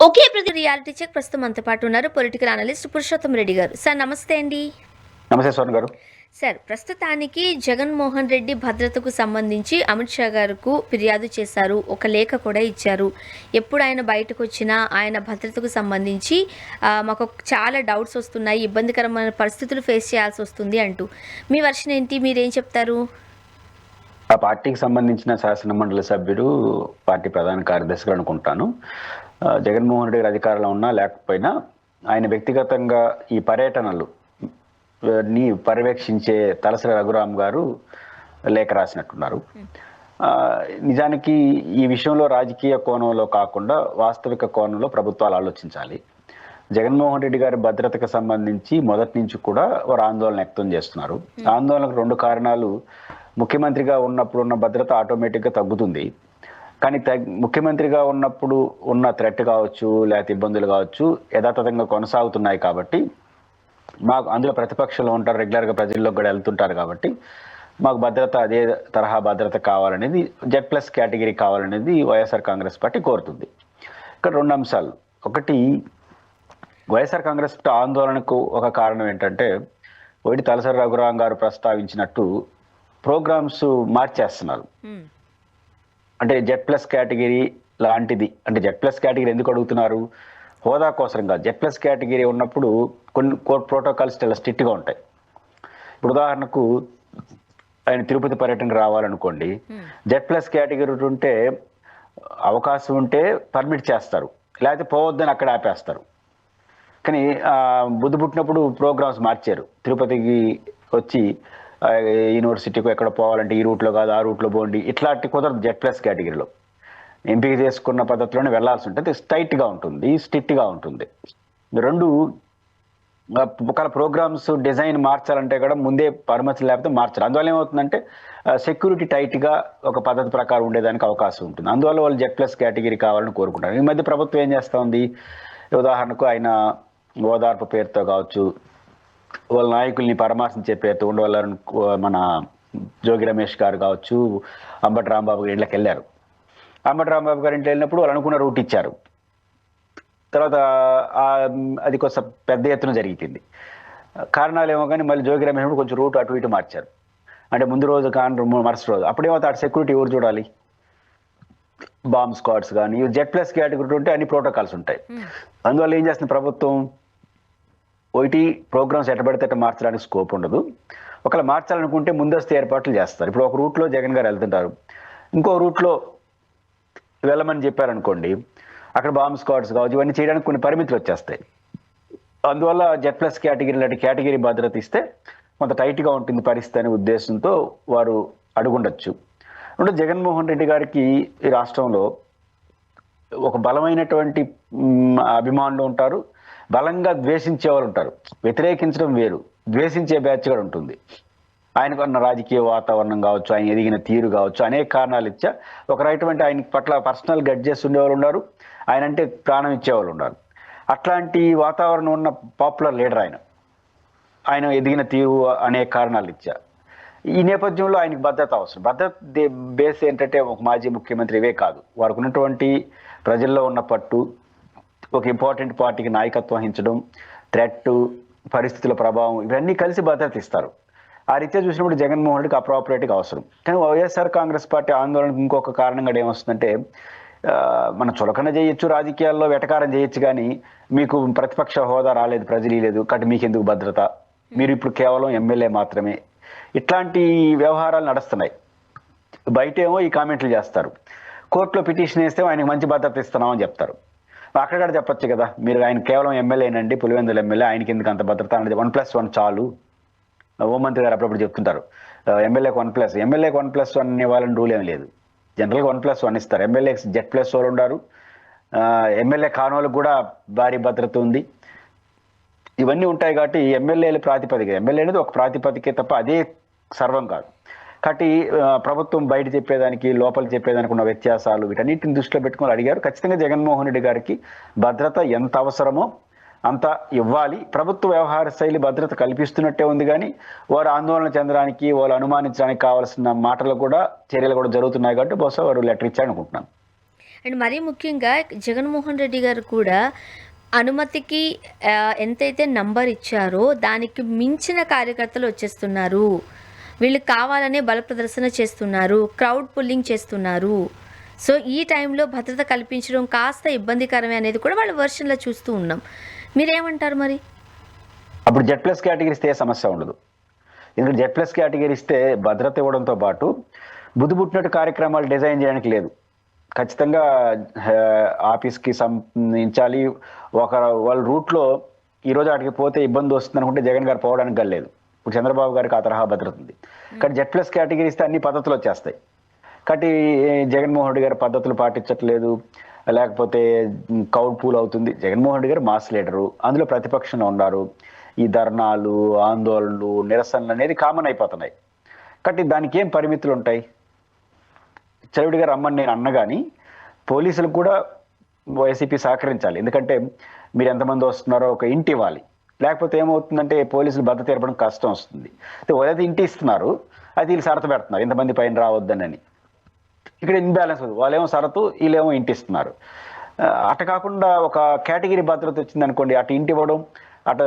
ఒకే ప్రతి reality check ప్రస్తుతం మనతో పాటు ఉన్నారు పొలిటికల్ అనలిస్ట్ పురుషోత్తం రెడ్డి గారు. సార్ నమస్తే అండి. నమస్తే స్వర్ణ గారు. సార్ ప్రస్తుతానికి జగన్మోహన్ రెడ్డి భద్రతకు సంబంధించి అమిత్ షా గారికి ఫిర్యాదు చేశారు. ఒక లేఖ కూడా ఇచ్చారు. ఎప్పుడు ఆయన బయటకు వచ్చినా ఆయన భద్రతకు సంబంధించి మాకు చాలా డౌట్స్ వస్తున్నాయి, ఇబ్బందికరమైన పరిస్థితులు ఫేస్ చేయాల్సి వస్తుంది అంటూ. మీ వర్షన్ ఏంటి? మీరేం చెప్తారు? ఆ పార్టీకి సంబంధించిన శాసన మండలి సభ్యుడు, పార్టీ ప్రధాన కార్యదర్శి అనుకుంటాను. జగన్మోహన్ రెడ్డి గారు అధికారంలో ఉన్నా లేకపోయినా ఆయన వ్యక్తిగతంగా ఈ పర్యటనలు ని పర్యవేక్షించే తలసరి రఘురామ్ గారు లేఖ రాసినట్టున్నారు. నిజానికి ఈ విషయంలో రాజకీయ కోణంలో కాకుండా వాస్తవిక కోణంలో ప్రభుత్వాలు ఆలోచించాలి. జగన్మోహన్ రెడ్డి గారి భద్రతకు సంబంధించి మొదటి నుంచి కూడా వారు ఆందోళన వ్యక్తం చేస్తున్నారు. ఆందోళనకు రెండు కారణాలు. ముఖ్యమంత్రిగా ఉన్నప్పుడు ఉన్న భద్రత ఆటోమేటిక్గా తగ్గుతుంది, కానీ ముఖ్యమంత్రిగా ఉన్నప్పుడు ఉన్న థ్రెట్ కావచ్చు, లేకపోతే ఇబ్బందులు కావచ్చు యథాతథంగా కొనసాగుతున్నాయి. కాబట్టి మాకు అందులో ప్రతిపక్షంలో ఉంటారు, రెగ్యులర్గా ప్రజల్లోకి కూడా వెళ్తుంటారు. కాబట్టి మాకు భద్రత అదే తరహా భద్రత కావాలనేది, Z+ కేటగిరీ కావాలనేది వైఎస్ఆర్ కాంగ్రెస్ పార్టీ కోరుతుంది. ఇక్కడ రెండు అంశాలు. ఒకటి, వైఎస్ఆర్ కాంగ్రెస్ పార్టీ ఆందోళనకు ఒక కారణం ఏంటంటే, ఒకటి తలసరి రఘురాం గారు ప్రస్తావించినట్టు ప్రోగ్రామ్స్ మార్చేస్తున్నారు. అంటే Z+ కేటగిరీ లాంటిది. అంటే Z+ కేటగిరీ ఎందుకు అడుగుతున్నారు? హోదా కోసం కాదు. Z+ కేటగిరీ ఉన్నప్పుడు కొన్ని ప్రోటోకాల్స్ చాలా స్ట్రిక్ట్గా ఉంటాయి. ఇప్పుడు ఉదాహరణకు ఆయన తిరుపతి పర్యటనకు రావాలనుకోండి, Z+ కేటగిరీ ఉంటే అవకాశం ఉంటే పర్మిట్ చేస్తారు, లేకపోతే పోవద్దని అక్కడ ఆపేస్తారు. కానీ బుద్ధి పుట్టినప్పుడు ప్రోగ్రామ్స్ మార్చారు. తిరుపతికి వచ్చి యూనివర్సిటీకి ఎక్కడ పోవాలంటే ఈ రూట్లో కాదు ఆ రూట్లో పోండి, ఇట్లాంటి కుదరదు. Z+ కేటగిరీలో ఎంపిక చేసుకున్న పద్ధతిలోనే వెళ్లాల్సి ఉంటుంది. స్ట్రైట్గా ఉంటుంది, స్ట్రిక్ట్గా ఉంటుంది. రెండు, ఒకవేళ ప్రోగ్రామ్స్ డిజైన్ మార్చాలంటే కూడా ముందే పర్మిషన్ లేకపోతే మార్చారు. అందువల్ల ఏమవుతుందంటే సెక్యూరిటీ టైట్గా ఒక పద్ధతి ప్రకారం ఉండేదానికి అవకాశం ఉంటుంది. అందువల్ల వాళ్ళు Z+ కేటగిరీ కావాలని కోరుకుంటారు. ఈ మధ్య ప్రభుత్వం ఏం చేస్తూ ఉంది? ఉదాహరణకు ఆయన ఓదార్పు పేరుతో కావచ్చు, వాళ్ళ నాయకుల్ని పరామర్శించే పేరుతో ఉండవాలని మన జోగి రమేష్ గారు కావచ్చు, అంబటి రాంబాబు గారి ఇళ్ళకి వెళ్ళారు. అంబటి రాంబాబు గారి ఇంట్లో వెళ్ళినప్పుడు వాళ్ళు అనుకున్న రూట్ ఇచ్చారు. తర్వాత అది కొంచెం పెద్ద ఎత్తున జరిగింది. కారణాలు ఏమో కానీ మళ్ళీ జోగి రమేష్ కొంచెం రూట్ అటు ఇటు మార్చారు. అంటే ముందు రోజు కానీ మరుసటి రోజు. అప్పుడేమవుతుంది, అటు సెక్యూరిటీ ఎవరు చూడాలి? బాంబ్ స్క్వాడ్స్ కానీ. Z+ కేటగిరీ ఉంటే అన్ని ప్రోటోకాల్స్ ఉంటాయి. అందువల్ల ఏం చేస్తుంది ప్రభుత్వం? ఒకటి, ప్రోగ్రామ్స్ ఎట్ట పడితే మార్చడానికి స్కోప్ ఉండదు. ఒకవేళ మార్చాలనుకుంటే ముందస్తు ఏర్పాట్లు చేస్తారు. ఇప్పుడు ఒక రూట్లో జగన్ గారు వెళ్తుంటారు, ఇంకో రూట్లో వెళ్ళమని చెప్పారనుకోండి, అక్కడ బాంబ్ స్క్వాడ్స్ కావచ్చు, ఇవన్నీ చేయడానికి కొన్ని పరిమితులు వచ్చేస్తాయి. అందువల్ల Z+ కేటగిరీ లాంటి కేటగిరీ భద్రత ఇస్తే కొంత టైట్గా ఉంటుంది పరిస్థితి అనే ఉద్దేశంతో వారు అడుగుండొచ్చు. అంటే జగన్మోహన్ రెడ్డి గారికి ఈ రాష్ట్రంలో ఒక బలమైనటువంటి అభిమానులు ఉంటారు, బలంగా ద్వేషించే వాళ్ళు ఉంటారు. వ్యతిరేకించడం వేరు, ద్వేషించే బ్యాచ్ కూడా ఉంటుంది. ఆయనకు ఉన్న రాజకీయ వాతావరణం కావచ్చు, ఆయన ఎదిగిన తీరు కావచ్చు, అనేక కారణాలు ఇచ్చా ఒక రైటువంటి ఆయన పట్ల పర్సనల్ గడ్జెస్ ఉండేవాళ్ళు ఉన్నారు, ఆయన అంటే ప్రాణం ఇచ్చేవాళ్ళు ఉన్నారు. అట్లాంటి వాతావరణం ఉన్న పాపులర్ లీడర్ ఆయన ఎదిగిన తీరు అనేక కారణాలు ఇచ్చా. ఈ నేపథ్యంలో ఆయనకు భద్రత అవసరం. భద్రత బేస్ ఏంటంటే ఒక మాజీ ముఖ్యమంత్రి ఇవే కాదు, వారికి ఉన్నటువంటి ప్రజల్లో ఉన్న పట్టు, ఒక ఇంపార్టెంట్ పార్టీకి నాయకత్వం వహించడం, థ్రెట్, పరిస్థితుల ప్రభావం, ఇవన్నీ కలిసి భద్రత ఇస్తారు. ఆ రీత్యా చూసినప్పుడు జగన్మోహన్ రెడ్డికి అప్రాపరేట్గా అవసరం. కానీ వైఎస్ఆర్ కాంగ్రెస్ పార్టీ ఆందోళనకు ఇంకొక కారణంగా ఏమొస్తుందంటే, మనం చులకన చేయొచ్చు, రాజకీయాల్లో వెటకారం చేయొచ్చు, కానీ మీకు ప్రతిపక్ష హోదా రాలేదు, ప్రజలు లేదు, కాబట్టి మీకు ఎందుకు భద్రత, మీరు ఇప్పుడు కేవలం ఎమ్మెల్యే మాత్రమే, ఇట్లాంటి వ్యవహారాలు నడుస్తున్నాయి. బయటేమో ఈ కామెంట్లు చేస్తారు, కోర్టులో పిటిషన్ వేస్తే ఆయనకు మంచి భద్రత ఇస్తున్నామని చెప్తారు. అక్కడ కూడా చెప్పొచ్చు కదా, మీరు ఆయన కేవలం ఎమ్మెల్యేనండి, పులివెందుల ఎమ్మెల్యే, ఆయనకి ఎందుకు అంత భద్రత అనేది, 1+1 చాలు. హోంమంత్రి గారు అప్పుడప్పుడు చెప్తుంటారు, ఎమ్మెల్యేకి 1+, ఎమ్మెల్యేకి 1+1 ఇవ్వాలని రూల్ ఏం లేదు. జనరల్గా 1+1 ఇస్తారు. ఎమ్మెల్యేకి Z+ వాళ్ళు ఉన్నారు, ఎమ్మెల్యే కానోళ్ళకు కూడా భారీ భద్రత ఉంది. ఇవన్నీ ఉంటాయి. కాబట్టి ఎమ్మెల్యేల ప్రాతిపదిక, ఎమ్మెల్యే అనేది ఒక ప్రాతిపదికే తప్ప అదే సర్వం కాదు. కాబట్టి ప్రభుత్వం బయట చెప్పేదానికి లోపల చెప్పేదానికి ఉన్న వ్యత్యాసాలు వీటన్నిటిని దృష్టిలో పెట్టుకొని అడిగారు. ఖచ్చితంగా జగన్మోహన్ రెడ్డి గారికి భద్రత ఎంత అవసరమో అంత ఇవ్వాలి. ప్రభుత్వ వ్యవహార శైలి భద్రత కల్పిస్తున్నట్టే ఉంది, కానీ వారు ఆందోళన చెందడానికి, వాళ్ళు అనుమానించడానికి కావాల్సిన మాటలు కూడా, చర్యలు కూడా జరుగుతున్నాయి. కాబట్టి బహుశా వారు లెటర్ ఇచ్చారనుకుంటున్నాను. అండ్ మరీ ముఖ్యంగా జగన్మోహన్ రెడ్డి గారు కూడా అనుమతికి ఎంతైతే నంబర్ ఇచ్చారో దానికి మించిన కార్యకర్తలు వచ్చేస్తున్నారు. వీళ్ళు కావాలనే బల ప్రదర్శన చేస్తున్నారు, క్రౌడ్ పుల్లింగ్ చేస్తున్నారు. సో ఈ టైంలో భద్రత కల్పించడం కాస్త ఇబ్బందికరమే అనేది కూడా వాళ్ళ వర్షన్లో చూస్తూ ఉన్నాం. మీరేమంటారు మరి? అప్పుడు Z+ కేటగిరీ ఇస్తే సమస్య ఉండదు. ఎందుకంటే Z+ కేటగిరీ ఇస్తే భద్రత ఇవ్వడంతో పాటు బుద్ధి పుట్టినట్టు కార్యక్రమాలు డిజైన్ చేయడానికి లేదు. ఖచ్చితంగా ఆఫీస్కి సంబంధించాలి. వాళ్ళ రూట్లో ఈరోజు అక్కడికి పోతే ఇబ్బంది వస్తుంది అనుకుంటే జగన్ గారు పోవడానికి లేదు. ఇప్పుడు చంద్రబాబు గారికి ఆ తరహా భద్రత ఉంది. కానీ Z+ కేటగిరీ ఇస్తే అన్ని పద్ధతులు వచ్చేస్తాయి. కాబట్టి జగన్మోహన్ రెడ్డి గారు పద్ధతులు పాటించట్లేదు, లేకపోతే కౌడ్ పూల్ అవుతుంది. జగన్మోహన్ రెడ్డి గారు మాస్ లీడరు, అందులో ప్రతిపక్షంలో ఉన్నారు. ఈ ధర్నాలు, ఆందోళనలు, నిరసనలు అనేది కామన్ అయిపోతున్నాయి. కాబట్టి దానికి ఏం పరిమితులు ఉంటాయి? చలవిడిగా రమ్మని నేను అన్న కానీ పోలీసులకు కూడా వైసీపీ సహకరించాలి. ఎందుకంటే మీరు ఎంతమంది వస్తున్నారో ఒక ఇంటి ఇవ్వాలి. లేకపోతే ఏమవుతుందంటే పోలీసులు భద్రత ఏర్పడడం కష్టం వస్తుంది. అయితే ఇంటి ఇస్తున్నారు, అది వీళ్ళు షరతు పెడుతున్నారు ఇంతమంది పైన రావద్దని. ఇక్కడ ఇన్బ్యాలెన్స్ అవుతుంది. వాళ్ళేమో షరతు, వీళ్ళేమో ఇంటి ఇస్తున్నారు. అటు కాకుండా ఒక కేటగిరీ భద్రత వచ్చింది అనుకోండి, అటు ఇంటి ఇవ్వడం, అటు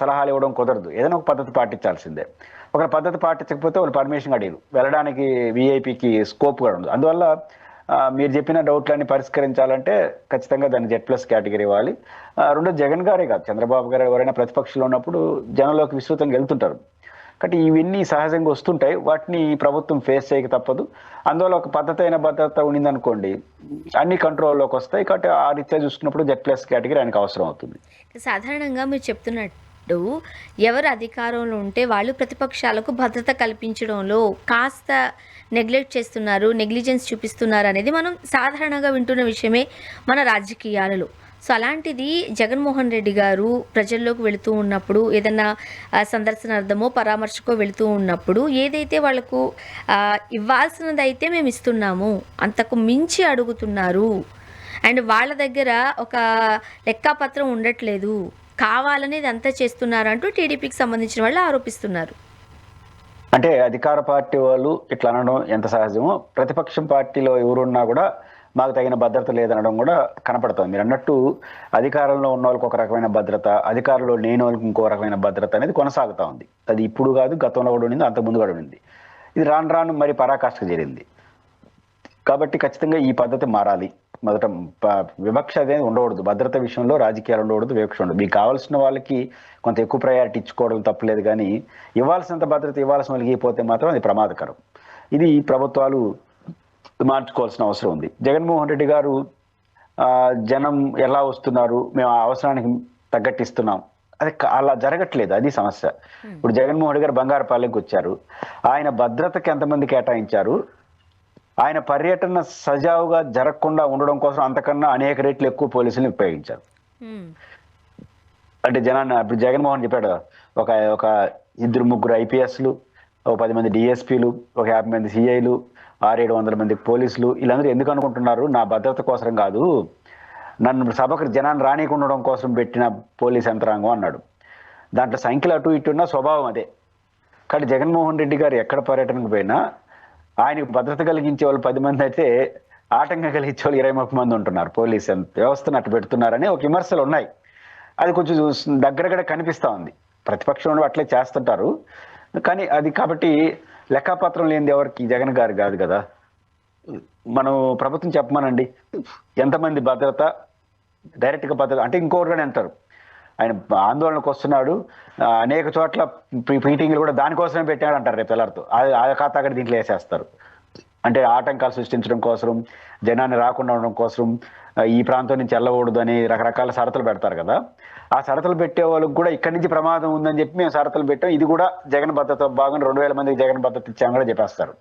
సలహాలు ఇవ్వడం కుదరదు. ఏదైనా ఒక పద్ధతి పాటించాల్సిందే. ఒక పద్ధతి పాటించకపోతే వాళ్ళు పర్మిషన్ అడిగారు, వెళ్ళడానికి వీఐపీకి స్కోప్ కూడా ఉండదు. అందువల్ల మీరు చెప్పిన డౌట్లన్నీ పరిష్కరించాలంటే ఖచ్చితంగా దాన్ని Z+ కేటగిరీ ఇవ్వాలి. రెండో జగన్ గారే కాదు, చంద్రబాబు గారు ఎవరైనా ప్రతిపక్షంలో ఉన్నప్పుడు జనంలోకి విస్తృతంగా వెళ్తుంటారు. కాబట్టి ఇవన్నీ సహజంగా వస్తుంటాయి. వాటిని ప్రభుత్వం ఫేస్ చేయక తప్పదు. అందువల్ల ఒక పద్ధతి అయిన భద్రత ఉండిందనుకోండి, అన్ని కంట్రోల్లోకి వస్తాయి. కాబట్టి ఆ రీత్యా చూసుకున్నప్పుడు Z+ కేటగిరీ ఆయనకు అవసరం అవుతుంది. సాధారణంగా మీరు చెప్తున్నట్టు ఎవరు అధికారంలో ఉంటే వాళ్ళు ప్రతిపక్షాలకు భద్రత కల్పించడంలో కాస్త నెగ్లెక్ట్ చేస్తున్నారు, నెగ్లిజెన్స్ చూపిస్తున్నారు అనేది మనం సాధారణంగా వింటున్న విషయమే మన రాజకీయాలలో. సో అలాంటిది జగన్మోహన్ రెడ్డి గారు ప్రజల్లోకి వెళుతూ ఉన్నప్పుడు, ఏదన్నా సందర్శనార్థమో పరామర్శకో వెళుతూ ఉన్నప్పుడు ఏదైతే వాళ్ళకు ఇవ్వాల్సినదైతే మేము ఇస్తున్నాము, అంతకు మించి అడుగుతున్నారు. అండ్ వాళ్ళ దగ్గర ఒక లెక్కాపత్రం ఉండట్లేదు, కావాలనేది అంతా చేస్తున్నారు అంటూ టీడీపీకి సంబంధించిన వాళ్ళు ఆరోపిస్తున్నారు. అంటే అధికార పార్టీ వాళ్ళు ఇట్లా అనడం ఎంత సహజమో, ప్రతిపక్షం పార్టీలో ఎవరున్నా కూడా మాకు తగిన భద్రత లేదనడం కూడా కనపడుతుంది. మీరు అన్నట్టు అధికారంలో ఉన్న వాళ్ళకి ఒక రకమైన భద్రత, అధికారంలో లేని వాళ్ళకి ఇంకో రకమైన భద్రత అనేది కొనసాగుతూ ఉంది. అది ఇప్పుడు కాదు, గతంలో కూడా ఉండింది, అంతకుముందు కూడా ఉండింది. ఇది రాను రాను మరి పరాకాష్ఠకు చేరింది. కాబట్టి ఖచ్చితంగా ఈ పద్ధతి మారాలి. మొదట వివక్ష అనేది ఉండకూడదు. భద్రత విషయంలో రాజకీయాలు ఉండకూడదు, వివక్ష ఉండదు. మీకు కావాల్సిన వాళ్ళకి కొంత ఎక్కువ ప్రయారిటీ ఇచ్చుకోవడం తప్పలేదు, కానీ ఇవ్వాల్సినంత భద్రత ఇవ్వాల్సిన వాళ్ళకి ఇవ్వకపోతే మాత్రం అది ప్రమాదకరం. ఇది ప్రభుత్వాలు మార్చుకోవాల్సిన అవసరం ఉంది. జగన్మోహన్ రెడ్డి గారు జనం ఎలా వస్తున్నారు, మేము ఆ అవసరానికి తగ్గట్టు ఇస్తున్నాం, అది అలా జరగట్లేదు. అది సమస్య. ఇప్పుడు జగన్మోహన్ రెడ్డి గారు బంగారుపాలెంకి వచ్చారు, ఆయన భద్రతకి ఎంతమంది కేటాయించారు, ఆయన పర్యటన సజావుగా జరగకుండా ఉండడం కోసం అంతకన్నా అనేక రెట్లు ఎక్కువ పోలీసులను ఉపయోగించారు. అంటే జనాన్ని ఇప్పుడు జగన్మోహన్ చెప్పాడు, ఒక 2-3 IPSలు, ఒక 10 మంది DSPలు, ఒక 50 మంది CIలు, 600-700 మంది పోలీసులు, వీళ్ళందరూ ఎందుకు అనుకుంటున్నారు, నా భద్రత కోసం కాదు, నన్ను సభకు జనాన్ని రానికుండడం కోసం పెట్టిన పోలీస్ యంత్రాంగం అన్నాడు. దాంట్లో సంఖ్యలు అటు ఇటు ఉన్న స్వభావం అదే. కానీ జగన్మోహన్ రెడ్డి గారు ఎక్కడ పర్యటనకు పోయినా ఆయనకు భద్రత కలిగించే వాళ్ళు 10 మంది అయితే ఆటంకం కలిగించే వాళ్ళు 20-30 మంది ఉంటున్నారు. పోలీస్ వ్యవస్థను అట్టు పెడుతున్నారని ఒక విమర్శలు ఉన్నాయి. అది కొంచెం దగ్గరగా కనిపిస్తూ ఉంది. ప్రతిపక్షంలో అట్లే చేస్తుంటారు. కానీ అది కాబట్టి లెక్కపత్రం లేనిది ఎవరికి జగన్ గారు కాదు కదా. మనం ప్రభుత్వం చెప్పమనండి, ఎంతమంది భద్రత, డైరెక్ట్గా భద్రత అంటే ఇంకొకరు కూడా అంటారు, ఆయన ఆందోళనకు వస్తున్నాడు, అనేక చోట్ల మీటింగ్లు కూడా దానికోసమే పెట్టాడు అంటారు. రేపు తెల్లారితో ఆ ఖాతా అక్కడ దీంట్లో వేసేస్తారు. అంటే ఆటంకాలు సృష్టించడం కోసం, జనాన్ని రాకుండా ఉండడం కోసం, ఈ ప్రాంతం నుంచి వెళ్ళకూడదు అని రకరకాల షరతులు పెడతారు కదా. ఆ షరతులు పెట్టే వాళ్ళకి కూడా ఇక్కడి నుంచి ప్రమాదం ఉందని చెప్పి మేము షరతులు పెట్టాం, ఇది కూడా జగన్ భద్రత భాగం, 2000 మందికి జగన్ భద్రత ఇచ్చాము కూడా చెప్పేస్తారు.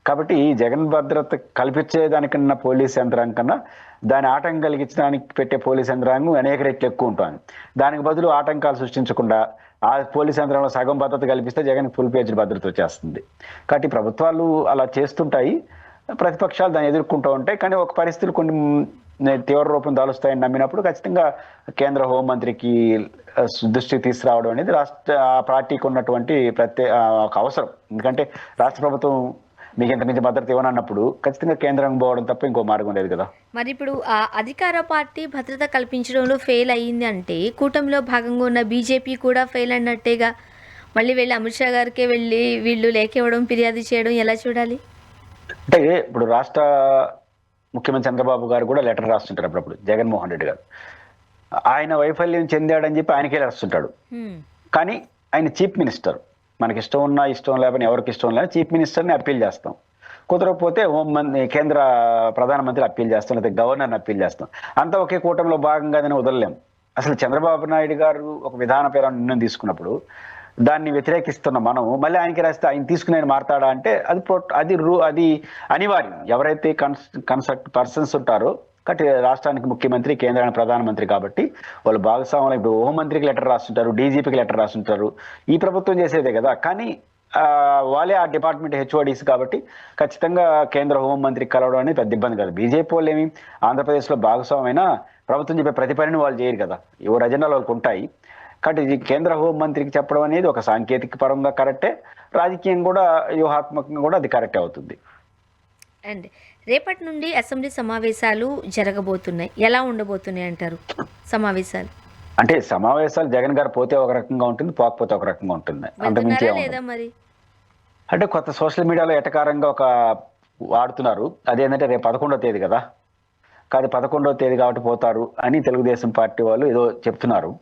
కాబట్టి జగన్ భద్రత కల్పించేదానికన్నా పోలీస్ యంత్రాంగం కన్నా దాని ఆటంకం కలిగించడానికి పెట్టే పోలీస్ యంత్రాంగం అనేక రెట్లు ఎక్కువ ఉంటుంది. దానికి బదులు ఆటంకాలు సృష్టించకుండా ఆ పోలీస్ యంత్రంలో సగం భద్రత కల్పిస్తే జగన్ ఫుల్ పేజ్ భద్రత వచ్చేస్తుంది. కాబట్టి ప్రభుత్వాలు అలా చేస్తుంటాయి, ప్రతిపక్షాలు దాన్ని ఎదుర్కొంటూ ఉంటాయి. కానీ ఒక పరిస్థితులు కొన్ని తీవ్ర రూపం దాలుస్తాయని నమ్మినప్పుడు ఖచ్చితంగా కేంద్ర హోంమంత్రికి దృష్టికి తీసుకురావడం అనేది ఆ పార్టీకి ఉన్నటువంటి ఒక అవసరం. ఎందుకంటే రాష్ట్ర ప్రభుత్వం మీకు ఇంత మించి భద్రత ఇవ్వనన్నప్పుడు ఖచ్చితంగా కేంద్రం పోవడం తప్ప ఇంకో మార్గం లేదు కదా. మరి ఇప్పుడు ఆ అధికార పార్టీ భద్రత కల్పించడంలో ఫెయిల్ అయ్యింది అంటే కూటమిలో భాగంగా ఉన్న బీజేపీ కూడా ఫెయిల్ అన్నట్టేగా. మళ్ళీ వెళ్ళి అమిత్ షా గారికే వెళ్ళి వీళ్ళు లేఖ ఇవ్వడం, ఫిర్యాదు చేయడం ఎలా చూడాలి? అంటే ఇప్పుడు రాష్ట్ర ముఖ్యమంత్రి చంద్రబాబు గారు కూడా లెటర్ రాస్తుంటారు అప్పుడప్పుడు, జగన్మోహన్ రెడ్డి గారు ఆయన వైఫల్యం చెందాడని చెప్పి ఆయనకే రాస్తుంటాడు. కానీ ఆయన చీఫ్ మినిస్టర్, మనకి ఇష్టం ఉన్నా ఇష్టం లేకపోయినా ఎవరికి ఇష్టం లేని చీఫ్ మినిస్టర్ని అప్పీల్ చేస్తాం, కుదరకపోతే కేంద్ర ప్రధానమంత్రి అప్పీల్ చేస్తాం, లేకపోతే గవర్నర్ని అప్పీల్ చేస్తాం. అంతా ఒకే కూటమిలో భాగంగానే వదలలేం. అసలు చంద్రబాబు నాయుడు గారు ఒక విధానపరమైన నిర్ణయం తీసుకున్నప్పుడు దాన్ని వ్యతిరేకిస్తున్న మనం మళ్ళీ ఆయనకి రాస్తే ఆయన తీసుకుని ఆయన మారతాడా అంటే అది అనివార్యం. ఎవరైతే కన్సల్ట్ పర్సన్స్ ఉంటారో కాబట్టి రాష్ట్రానికి ముఖ్యమంత్రి, కేంద్రానికి ప్రధానమంత్రి కాబట్టి వాళ్ళు భాగస్వాములు. ఇప్పుడు హోంమంత్రికి లెటర్ రాస్తుంటారు, డీజీపీకి లెటర్ రాస్తుంటారు, ఈ ప్రభుత్వం చేసేదే కదా. కానీ వాళ్ళే ఆ డిపార్ట్మెంట్ హెచ్ఓడీస్ కాబట్టి ఖచ్చితంగా కేంద్ర హోంమంత్రికి కలవడం అనేది పెద్ద ఇబ్బంది కాదు. బీజేపీ వాళ్ళు ఏమి ఆంధ్రప్రదేశ్లో భాగస్వామైనా ప్రభుత్వం చెప్పే ప్రతి పనిని వాళ్ళు చేయరు కదా, ఎవరు అజెండాలు వాళ్ళకు ఉంటాయి. కాబట్టి ఇది కేంద్ర హోంమంత్రికి చెప్పడం అనేది ఒక సాంకేతిక పరంగా కరెక్టే, రాజకీయం కూడా వ్యూహాత్మకంగా కూడా అది కరెక్టే అవుతుంది. అండ్ రేపటి నుండి అసెంబ్లీ సమావేశాలు జరగబోతున్నాయి, ఎలా ఉండబోతున్నాయి అంటారు సమావేశాలు? అంటే సమావేశాలు జగన్ గారు పోతే ఒక రకంగా ఉంటుంది, పోకపోతే ఒక రకంగా ఉంటుంది, అంతకుమించి లేదా మరి? అంటే కొత్త సోషల్ మీడియాలో ఎటకారంగా ఒక వాడుతున్నారు, అదేంటంటే రేపు 11వ తేదీ కదా, కాదు 11వ తేదీ కాబట్టి పోతారు అని తెలుగుదేశం పార్టీ వాళ్ళు ఏదో చెప్తున్నారు.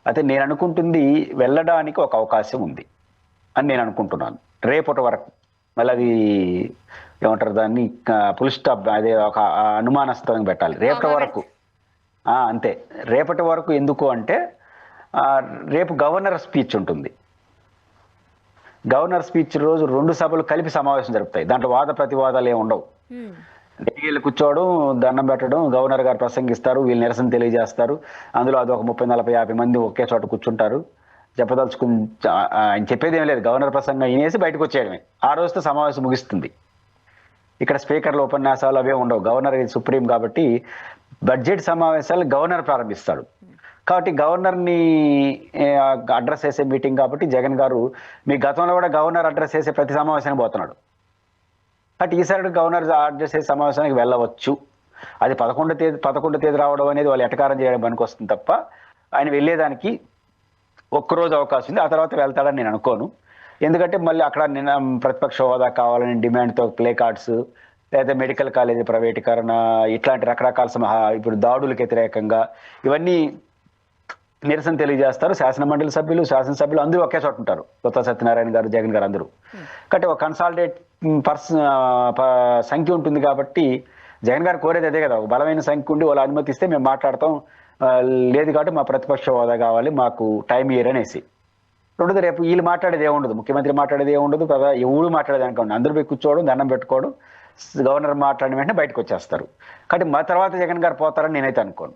అయితే నేను అనుకుంటుంది వెళ్ళడానికి ఒక అవకాశం ఉంది అని నేను అనుకుంటున్నాను రేపటి వరకు. మళ్ళీ అది ఏమంటారు దాన్ని, ఫుల్ స్టాప్, అదే ఒక అనుమానాస్పదంగా పెట్టాలి రేపటి వరకు. అంతే, రేపటి వరకు. ఎందుకు అంటే రేపు గవర్నర్ స్పీచ్ ఉంటుంది. గవర్నర్ స్పీచ్ రోజు 2 సభలు కలిపి సమావేశం జరుపుతాయి. దాంట్లో వాద ప్రతివాదాలు ఏమి ఉండవు. ఢిల్లీలో కూర్చోవడం, దండం పెట్టడం, గవర్నర్ గారు ప్రసంగిస్తారు, వీళ్ళు నిరసన తెలియజేస్తారు. అందులో అది ఒక 30, 40, 50 మంది ఒకే చోట కూర్చుంటారు. చెప్పదలుచుకుని ఆయన చెప్పేది ఏం లేదు, గవర్నర్ ప్రసంగం వినేసి బయటకు వచ్చేయడమే. ఆ రోజుతో సమావేశం ముగిస్తుంది. ఇక్కడ స్పీకర్ల ఉపన్యాసాలు అవే ఉండవు. గవర్నర్ సుప్రీం కాబట్టి బడ్జెట్ సమావేశాలు గవర్నర్ ప్రారంభిస్తాడు. కాబట్టి గవర్నర్ని అడ్రస్ చేసే మీటింగ్ కాబట్టి జగన్ గారు మీ గతంలో కూడా గవర్నర్ అడ్రస్ చేసే ప్రతి సమావేశానికి పోతున్నాడు. కాబట్టి ఈసారి గవర్నర్ అడ్రస్ చేసే సమావేశానికి వెళ్ళవచ్చు. అది 11వ తేదీ రావడం అనేది వాళ్ళు ఎటకారం చేయడం పనికి వస్తుంది తప్ప ఆయన వెళ్ళేదానికి ఒక్కరోజు అవకాశం ఉంది. ఆ తర్వాత వెళ్తాడని నేను అనుకోను. ఎందుకంటే మళ్ళీ అక్కడ ప్రతిపక్ష హోదా కావాలని డిమాండ్తో ప్లే కార్డ్స్, లేదా మెడికల్ కాలేజీ ప్రైవేటీకరణ, ఇట్లాంటి రకరకాల ఇప్పుడు దాడులకు వ్యతిరేకంగా ఇవన్నీ నిరసన తెలియజేస్తారు. శాసనమండలి సభ్యులు, శాసనసభ్యులు అందరూ ఒకే చోట ఉంటారు. కొత్త సత్యనారాయణ గారు, జగన్ గారు అందరూ. కాబట్టి ఒక కన్సాలిడేట్ సంఖ్య ఉంటుంది కాబట్టి జగన్ గారు కోరేది అదే కదా, ఒక బలమైన సంఖ్య ఉండి వాళ్ళు అనుమతిస్తే మేము మాట్లాడతాం, లేదు కాబట్టి మా ప్రతిపక్ష హోదా కావాలి, మాకు టైం ఇయర్ అనేసి. రెండోది రేపు వీళ్ళు మాట్లాడేది ఏముండదు, ముఖ్యమంత్రి మాట్లాడేది ఏముండదు కదా, ఎవరు మాట్లాడేది అనుకోండి, అందరూ పోయి కూర్చోవడం, దండం పెట్టుకోవడం, గవర్నర్ మాట్లాడిన వెంటనే బయటకు వచ్చేస్తారు. కాబట్టి మా తర్వాత జగన్ గారు పోతారని నేనైతే అనుకోను.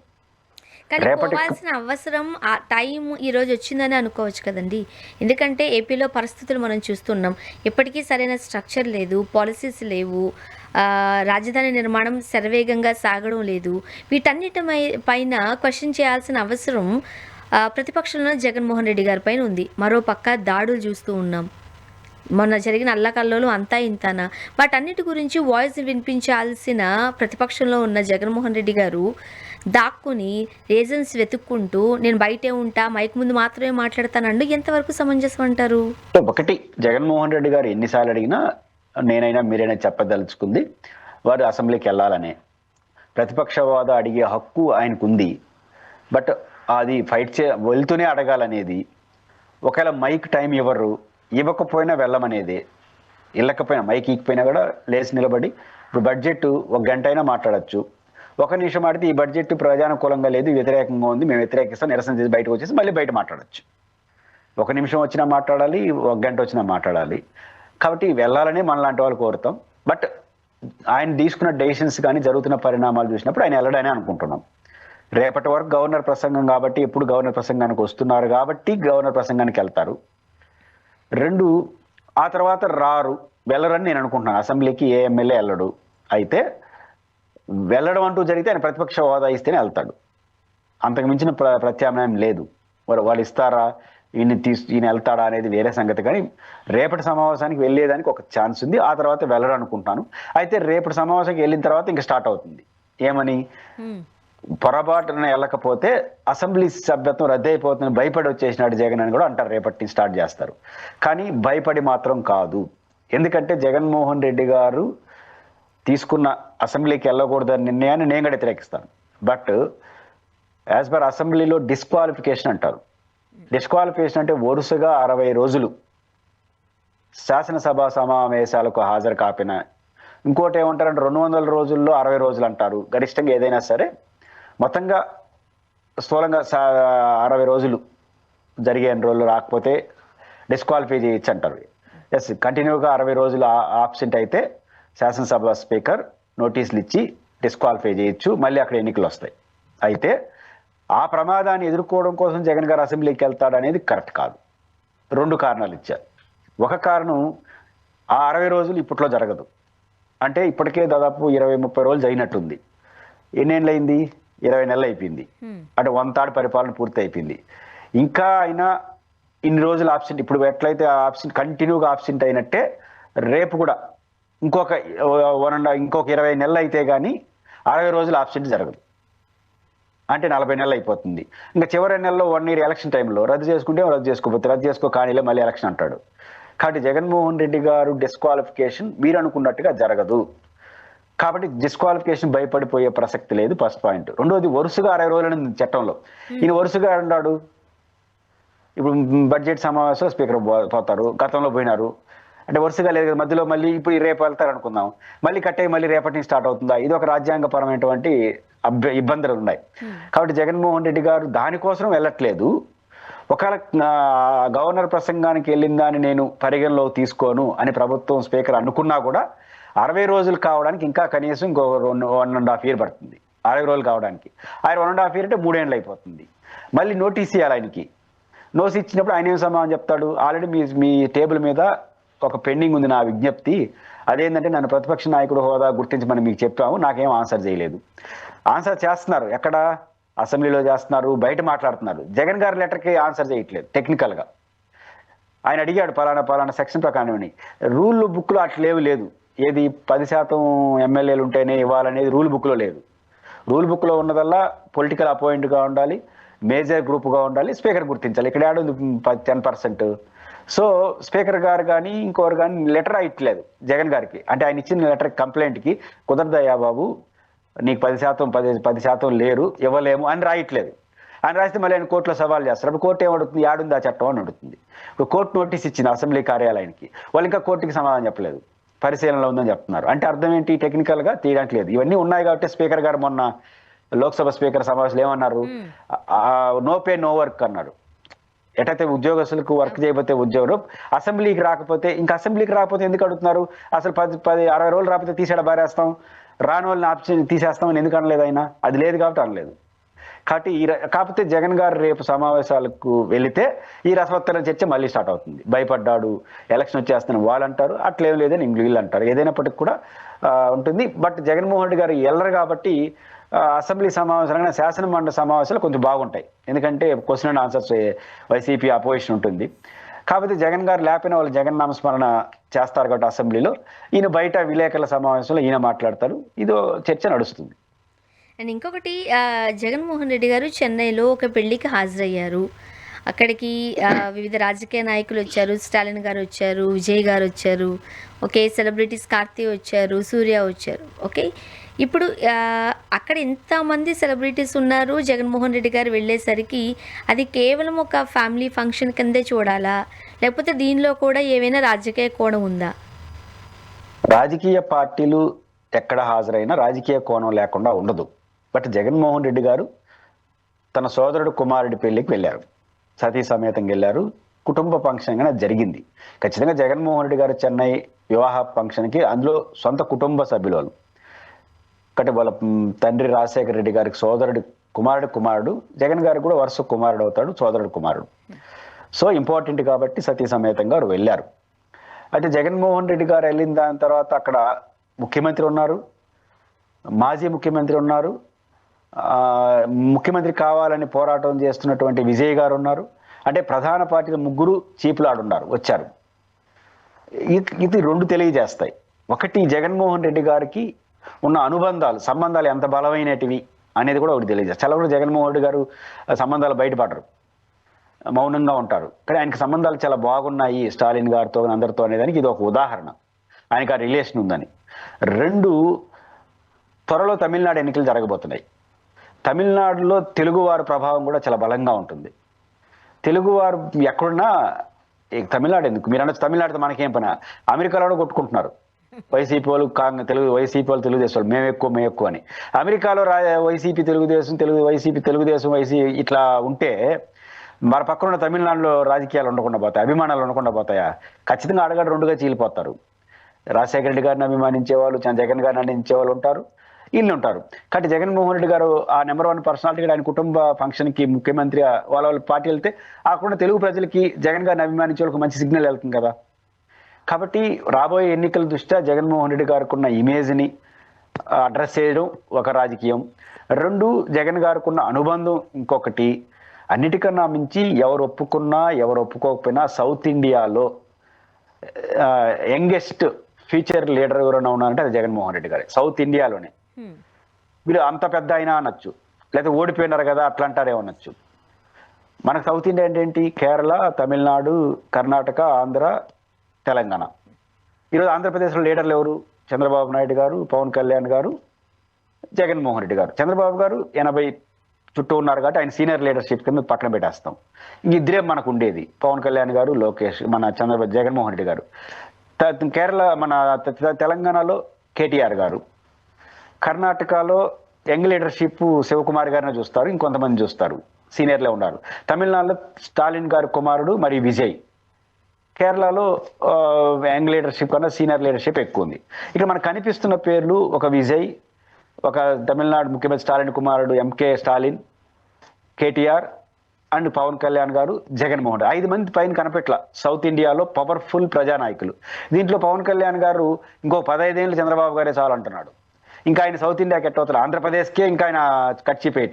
కానీ పోవాల్సిన అవసరం ఆ టైం ఈరోజు వచ్చిందని అనుకోవచ్చు కదండి. ఎందుకంటే ఏపీలో పరిస్థితులు మనం చూస్తున్నాం, ఇప్పటికీ సరైన స్ట్రక్చర్ లేదు, పాలసీస్ లేవు, రాజధాని నిర్మాణం శరవేగంగా సాగడం లేదు. వీటన్నిటి పైన క్వశ్చన్ చేయాల్సిన అవసరం ప్రతిపక్షంలో జగన్మోహన్ రెడ్డి గారి పైన ఉంది. మరోపక్క దాడులు చూస్తూ ఉన్నాం, మొన్న జరిగిన అల్లకల్లోలు అంతా ఇంతానా. వాటన్నిటి గురించి వాయిస్ వినిపించాల్సిన ప్రతిపక్షంలో ఉన్న జగన్మోహన్ రెడ్డి గారు దాక్కుని రీజన్స్ వెతుక్కుంటూ నేను బయటే ఉంటా, మైక్ ముందు మాత్రమే మాట్లాడతానండు. ఎంతవరకు సమంజసం అంటారు? ఒకటి, జగన్మోహన్ రెడ్డి గారు ఎన్నిసార్లు అడిగినా నేనైనా మీరైనా చెప్పదలుచుకుంది వారు అసెంబ్లీకి వెళ్ళాలనే. ప్రతిపక్ష హోదా అడిగే హక్కు ఆయనకుంది. బట్ అది వెళ్తూనే అడగాలనేది, ఒకవేళ మైక్ టైం ఇవ్వకపోయినా వెళ్ళమనేది, ఇళ్ళకపోయినా మైక్ ఇకపోయినా కూడా లేచి నిలబడి ఇప్పుడు బడ్జెట్ 1 గంట అయినా మాట్లాడచ్చు. 1 నిమిషం ఆడితే ఈ బడ్జెట్ ప్రజానుకూలంగా లేదు, వ్యతిరేకంగా ఉంది, మేము వ్యతిరేకిస్తాం, నిరసన చేసి బయటకు వచ్చేసి మళ్ళీ బయట మాట్లాడచ్చు. 1 నిమిషం వచ్చినా మాట్లాడాలి, 1 గంట వచ్చినా మాట్లాడాలి. కాబట్టి వెళ్ళాలని మనలాంటి వాళ్ళు కోరుతాం. బట్ ఆయన తీసుకున్న డెసిషన్స్ కానీ జరుగుతున్న పరిణామాలు చూసినప్పుడు ఆయన వెళ్ళడని అనుకుంటున్నాం. రేపటి వరకు గవర్నర్ ప్రసంగం కాబట్టి, ఎప్పుడు గవర్నర్ ప్రసంగానికి వస్తున్నారు కాబట్టి గవర్నర్ ప్రసంగానికి వెళ్తారు. 2, ఆ తర్వాత వెళ్ళరని నేను అనుకుంటున్నాను. అసెంబ్లీకి ఏ ఎమ్మెల్యే వెళ్ళడు. అయితే వెళ్ళడం అంటూ జరిగితే ఆయన ప్రతిపక్ష హోదా ఇస్తేనే వెళ్తాడు, అంతకు మించిన ప్రత్యామ్నాయం లేదు. వాళ్ళు ఇస్తారా ఈయన వెళ్తాడా అనేది వేరే సంగతి. కానీ రేపటి సమావేశానికి వెళ్ళేదానికి ఒక ఛాన్స్ ఉంది. ఆ తర్వాత వెళ్ళరు అనుకుంటాను. అయితే రేపటి సమావేశానికి వెళ్ళిన తర్వాత ఇంకా స్టార్ట్ అవుతుంది. ఏమని, పొరపాటున వెళ్ళకపోతే అసెంబ్లీ సభ్యత్వం రద్దయిపోతుందని భయపడి వచ్చేసినాడు జగన్ అని కూడా అంటారు. రేపటి నుంచి స్టార్ట్ చేస్తారు. కానీ భయపడి మాత్రం కాదు. ఎందుకంటే జగన్మోహన్ రెడ్డి గారు తీసుకున్న అసెంబ్లీకి వెళ్ళకూడదని నిర్ణయాన్ని నేను కూడా వ్యతిరేకిస్తాను. బట్ యాజ్ పర్ అసెంబ్లీలో డిస్క్వాలిఫికేషన్ అంటారు. డిస్క్వాలిఫికేషన్ అంటే వరుసగా 60 రోజులు శాసనసభ సమావేశాలకు హాజరు కాపిన, ఇంకోటి ఏమంటారంటే 200 రోజుల్లో 60 రోజులు అంటారు. గరిష్టంగా ఏదైనా సరే మొత్తంగా స్థూలంగా 60 రోజులు జరిగే రోజులు రాకపోతే డిస్క్వాలిఫై చేయొచ్చు అంటారు. ఎస్, కంటిన్యూగా 60 రోజులు ఆబ్సెంట్ అయితే శాసనసభ స్పీకర్ నోటీసులు ఇచ్చి డిస్క్వాలిఫై చేయొచ్చు. మళ్ళీ అక్కడ ఎన్నికలు వస్తాయి. అయితే ఆ ప్రమాదాన్ని ఎదుర్కోవడం కోసం జగన్ గారు అసెంబ్లీకి వెళ్తాడు అనేది కరెక్ట్ కాదు. 2 కారణాలు ఇచ్చారు. ఒక కారణం, ఆ 60 రోజులు ఇప్పట్లో జరగదు. అంటే ఇప్పటికే దాదాపు 20-30 రోజులు జరిగినట్టుంది. ఎన్నేళ్ళు అయింది? 20 నెలలు అయిపోయింది. అంటే 1/3 పరిపాలన పూర్తి అయిపోయింది. ఇంకా అయినా ఇన్ని రోజులు ఆబ్సెంట్, ఇప్పుడు ఎట్లయితే ఆబ్సెంట్ కంటిన్యూగా ఆబ్సెంట్ అయినట్టే రేపు కూడా ఇంకొక 20 నెలలు అయితే కానీ 60 రోజులు ఆబ్సెంట్ జరగదు. అంటే 40 నెలలు అయిపోతుంది. ఇంకా చివరి నెలలో 1 year ఎలక్షన్ టైంలో రద్దు చేసుకుంటే రద్దు చేసుకోకపోతే రద్దు చేసుకో కానీలే మళ్ళీ ఎలక్షన్ అంటాడు. కాబట్టి జగన్మోహన్ రెడ్డి గారు డిస్క్వాలిఫికేషన్ మీరు అనుకున్నట్టుగా జరగదు. కాబట్టి డిస్క్వాలిఫికేషన్ భయపడిపోయే ప్రసక్తి లేదు. First point. రెండోది, వరుసగా 60 రోజులని చట్టంలో ఈయన వరుసగా అన్నాడు. ఇప్పుడు బడ్జెట్ సమావేశంలో స్పీకర్ పోతారు, గతంలో పోయినారు. అంటే వరుసగా లేదు కదా, మధ్యలో మళ్ళీ ఇప్పుడు రేపు వెళ్తారు అనుకుందాం, మళ్ళీ కట్టే మళ్ళీ రేపటి నుంచి స్టార్ట్ అవుతుందా? ఇది ఒక రాజ్యాంగపరమైనటువంటి ఇబ్బందులు ఉన్నాయి. కాబట్టి జగన్మోహన్ రెడ్డి గారు దానికోసం వెళ్ళట్లేదు. ఒకవేళ గవర్నర్ ప్రసంగానికి వెళ్ళిందని నేను పరిగణలో తీసుకోను అని ప్రభుత్వం స్పీకర్ అనుకున్నా కూడా 60 రోజులు కావడానికి ఇంకా కనీసం ఇంకో 1.5 years పడుతుంది. 60 రోజులు కావడానికి. ఆయన 1.5 years అంటే 3 ఏళ్ళు అయిపోతుంది. మళ్ళీ నోటీస్ ఇవ్వాలి ఆయనకి. నోటీస్ ఇచ్చినప్పుడు ఆయన ఏం సమాధానం చెప్తాడు? ఆల్రెడీ మీ టేబుల్ మీద ఒక పెండింగ్ ఉంది నా విజ్ఞప్తి, అదేంటంటే నన్ను ప్రతిపక్ష నాయకుడు హోదా గుర్తించమని మీకు చెప్పాము, నాకేం ఆన్సర్ చేయలేదు. ఆన్సర్ చేస్తున్నారు, ఎక్కడ? అసెంబ్లీలో చేస్తున్నారు, బయట మాట్లాడుతున్నారు. జగన్ గారి లెటర్కి ఆన్సర్ చేయట్లేదు. టెక్నికల్గా ఆయన అడిగాడు పలానా సెక్షన్ ప్రకారం. రూల్ బుక్లో అట్లేవి లేదు. ఏది 10% ఎమ్మెల్యేలు ఉంటేనే ఇవ్వాలనేది రూల్ బుక్లో లేదు. రూల్ బుక్లో ఉన్నదల్లా పొలిటికల్ అపాయింట్గా ఉండాలి, మేజర్ గ్రూప్గా ఉండాలి, స్పీకర్ గుర్తించాలి. ఇక్కడ ఏడు 10%. సో స్పీకర్ గారు కానీ ఇంకోరు కానీ లెటర్ రాయట్లేదు జగన్ గారికి. అంటే ఆయన ఇచ్చిన లెటర్ కంప్లైంట్కి కుదరదయ్యా బాబు, నీకు 10% లేరు, ఇవ్వలేము అని రాయట్లేదు. ఆయన రాస్తే మళ్ళీ ఆయన కోర్టులో సవాల్ చేస్తారు. అప్పుడు కోర్టు ఏమడుతుంది? యాడుంది ఆ చట్టం అని అడుగుతుంది. ఇప్పుడు కోర్టు నోటీస్ ఇచ్చింది అసెంబ్లీ కార్యాలయానికి, వాళ్ళు ఇంకా కోర్టుకి సమాధానం చెప్పలేదు, పరిశీలనలో ఉందని చెప్తున్నారు. అంటే అర్థం ఏంటి? టెక్నికల్గా తీయడానికి లేదు. ఇవన్నీ ఉన్నాయి కాబట్టి స్పీకర్ గారు మొన్న లోక్సభ స్పీకర్ సమావేశంలో ఏమన్నారు? నో పే నో వర్క్ అన్నారు. ఎటైతే ఉద్యోగస్తులకు వర్క్ చేయబోతే ఉద్యోగులు అసెంబ్లీకి రాకపోతే, ఇంకా అసెంబ్లీకి రాకపోతే ఎందుకు అడుగుతున్నారు? అసలు 60 రోజులు రాకపోతే తీసేడ బారేస్తాం, రాని వాళ్ళని ఆప్షన్ తీసేస్తామని ఎందుకు అనలేదు ఆయన? అది లేదు కాబట్టి అనలేదు. కాబట్టి కాకపోతే జగన్ గారు రేపు సమావేశాలకు వెళితే ఈ రసవత్తర చర్చ మళ్ళీ స్టార్ట్ అవుతుంది. భయపడ్డాడు, ఎలక్షన్ వచ్చేస్తాను వాళ్ళు అంటారు, అట్లేం లేదని వీళ్ళు అంటారు. ఏదైనప్పటికీ కూడా ఉంటుంది. బట్ జగన్మోహన్ రెడ్డి గారు వెళ్ళరు కాబట్టి అసెంబ్లీ సమావేశాలు, శాసన మండలి సమావేశాలు కొంచెం బాగుంటాయి. ఎందుకంటే question and answers YCP opposition ఉంటుంది. కాకపోతే జగన్ గారు లేకపోయినా వాళ్ళు జగన్ నామస్మరణ చేస్తారు కాబట్టి అసెంబ్లీలో, ఈయన బయట విలేకరుల సమావేశంలో ఈయన మాట్లాడతారు. ఇదో చర్చ నడుస్తుంది. అండ్ ఇంకొకటి, జగన్మోహన్ రెడ్డి గారు చెన్నైలో ఒక పెళ్లికి హాజరయ్యారు. అక్కడికి వివిధ రాజకీయ నాయకులు వచ్చారు. స్టాలిన్ గారు వచ్చారు, విజయ్ గారు వచ్చారు, ఓకే, సెలబ్రిటీస్ కార్తీ వచ్చారు, సూర్య వచ్చారు. ఓకే, ఇప్పుడు అక్కడ ఎంతమంది సెలబ్రిటీస్ ఉన్నారు, జగన్మోహన్ రెడ్డి గారు వెళ్ళేసరికి అది కేవలం ఒక ఫ్యామిలీ ఫంక్షన్ కిందే చూడాలా, లేకపోతే దీనిలో కూడా ఏమైనా రాజకీయ కోణం ఉందా? రాజకీయ పార్టీలు ఎక్కడ హాజరైనా రాజకీయ కోణం లేకుండా ఉండదు. బట్ జగన్మోహన్ రెడ్డి గారు తన సోదరుడు కుమారుడి పెళ్లికి వెళ్ళారు, సతీ సమేతంగా వెళ్ళారు. కుటుంబ ఫంక్షన్గా జరిగింది. ఖచ్చితంగా జగన్మోహన్ రెడ్డి గారు చెన్నై వివాహ ఫంక్షన్కి అందులో సొంత కుటుంబ సభ్యులు వాళ్ళు. కాబట్టి వాళ్ళ తండ్రి రాజశేఖర రెడ్డి గారికి సోదరుడు కుమారుడు, జగన్ గారికి కూడా వరుస కుమారుడు అవుతాడు, సోదరుడు కుమారుడు. సో ఇంపార్టెంట్ కాబట్టి సతీ సమేతంగా వారు వెళ్ళారు. అయితే జగన్మోహన్ రెడ్డి గారు వెళ్ళిన దాని తర్వాత అక్కడ ముఖ్యమంత్రి ఉన్నారు, మాజీ ముఖ్యమంత్రి ఉన్నారు, ముఖ్యమంత్రి కావాలని పోరాటం చేస్తున్నటువంటి విజయ్ గారు ఉన్నారు. అంటే ప్రధాన పార్టీల ముగ్గురు చీపులాడున్నారు వచ్చారు. ఇది రెండు తెలియజేస్తాయి. ఒకటి, జగన్మోహన్ రెడ్డి గారికి ఉన్న సంబంధాలు ఎంత బలమైనటివి అనేది కూడా ఒకటి తెలియజేస్తారు. చాలా కూడా జగన్మోహన్ రెడ్డి గారు సంబంధాలు బయటపడరు, మౌనంగా ఉంటారు. కానీ ఆయనకి సంబంధాలు చాలా బాగున్నాయి స్టాలిన్ గారితో అందరితో అనేదానికి ఇది ఒక ఉదాహరణ. ఆయనకి ఆ రిలేషన్ ఉందని. రెండు, త్వరలో తమిళనాడు ఎన్నికలు జరగబోతున్నాయి. తమిళనాడులో తెలుగువారి ప్రభావం కూడా చాలా బలంగా ఉంటుంది. తెలుగువారు ఎక్కడున్నా తమిళనాడు ఎందుకు మీరు అనొచ్చు, తమిళనాడుతో మనకేం పని, అమెరికాలో కూడా కొట్టుకుంటున్నారు వైసీపీ వాళ్ళు వైసీపీ వాళ్ళు తెలుగుదేశం వాళ్ళు మేము ఎక్కువ అని. అమెరికాలో వైసీపీ తెలుగుదేశం ఇట్లా ఉంటే మన పక్కన ఉన్న తమిళనాడులో రాజకీయాలు ఉండకుండా పోతాయి, అభిమానాలు ఉండకుండా పోతాయా? ఖచ్చితంగా అడగడ రెండుగా చీలిపోతారు. రాజశేఖర రెడ్డి గారిని అభిమానించే వాళ్ళు, జగన్ గారిని అభిమానించే వాళ్ళు ఉంటారు, వీళ్ళు ఉంటారు. కాబట్టి జగన్మోహన్ రెడ్డి గారు ఆ నెంబర్ 1 పర్సనాలిటీ ఆయన కుటుంబ ఫంక్షన్కి ముఖ్యమంత్రి వాళ్ళ పార్టీ వెళ్తే అక్కడ తెలుగు ప్రజలకి జగన్ గారిని అభిమానించే వాళ్ళకి మంచి సిగ్నల్ వెళ్తుంది కదా. కాబట్టి రాబోయే ఎన్నికల దృష్ట్యా జగన్మోహన్ రెడ్డి గారికి ఉన్న ఇమేజ్ని అడ్రస్ చేయడం ఒక రాజకీయం. రెండు, జగన్ గారికి ఉన్న అనుబంధం ఇంకొకటి. అన్నిటికన్నా మించి ఎవరు ఒప్పుకున్నా ఎవరు ఒప్పుకోకపోయినా సౌత్ ఇండియాలో యంగెస్ట్ ఫ్యూచర్ లీడర్ ఎవరైనా ఉన్నారంటే అది జగన్మోహన్ రెడ్డి గారే. సౌత్ ఇండియాలోనే వీళ్ళు అంత పెద్ద అయినా అనొచ్చు, లేదా ఓడిపోయినారు కదా అట్లా అంటారే అనొచ్చు. మనకు సౌత్ ఇండియా అంటే ఏంటి? కేరళ, తమిళనాడు, కర్ణాటక, ఆంధ్ర, తెలంగాణ. ఈరోజు ఆంధ్రప్రదేశ్లో లీడర్లు ఎవరు? చంద్రబాబు నాయుడు గారు, పవన్ కళ్యాణ్ గారు, జగన్మోహన్ రెడ్డి గారు. చంద్రబాబు గారు 80 చుట్టూ ఉన్నారు కాబట్టి ఆయన సీనియర్ లీడర్షిప్ కింద పక్కన పెట్టేస్తాం. ఇద్దరే మనకు ఉండేది, పవన్ కళ్యాణ్ గారు, లోకేష్, మన జగన్మోహన్ రెడ్డి గారు. కేరళ మన తెలంగాణలో కేటీఆర్ గారు, కర్ణాటకలో యంగ్ లీడర్షిప్ శివకుమార్ గారిని చూస్తారు, ఇంకొంతమంది చూస్తారు, సీనియర్లే ఉన్నారు. తమిళనాడులో స్టాలిన్ గారి కుమారుడు మరి విజయ్. కేరళలో యంగ్ లీడర్షిప్ కన్నా సీనియర్ లీడర్షిప్ ఎక్కువ ఉంది. ఇక మనకు కనిపిస్తున్న పేర్లు ఒక విజయ్, ఒక తమిళనాడు ముఖ్యమంత్రి స్టాలిన్ కుమారుడు ఎంకే స్టాలిన్, కేటీఆర్ అండ్ పవన్ కళ్యాణ్ గారు, జగన్మోహన్ రెడ్డి. 5 మంది పైన కనపెట్ల సౌత్ ఇండియాలో పవర్ఫుల్ ప్రజానాయకులు. దీంట్లో పవన్ కళ్యాణ్ గారు ఇంకో 15 ఏళ్ళు చంద్రబాబు గారే చాలంటున్నాడు. ఇంకా ఆయన సౌత్ ఇండియాకి ఎట్టవుతారు? ఆంధ్రప్రదేశ్కే ఇంకా ఆయన ఖర్చిపోయి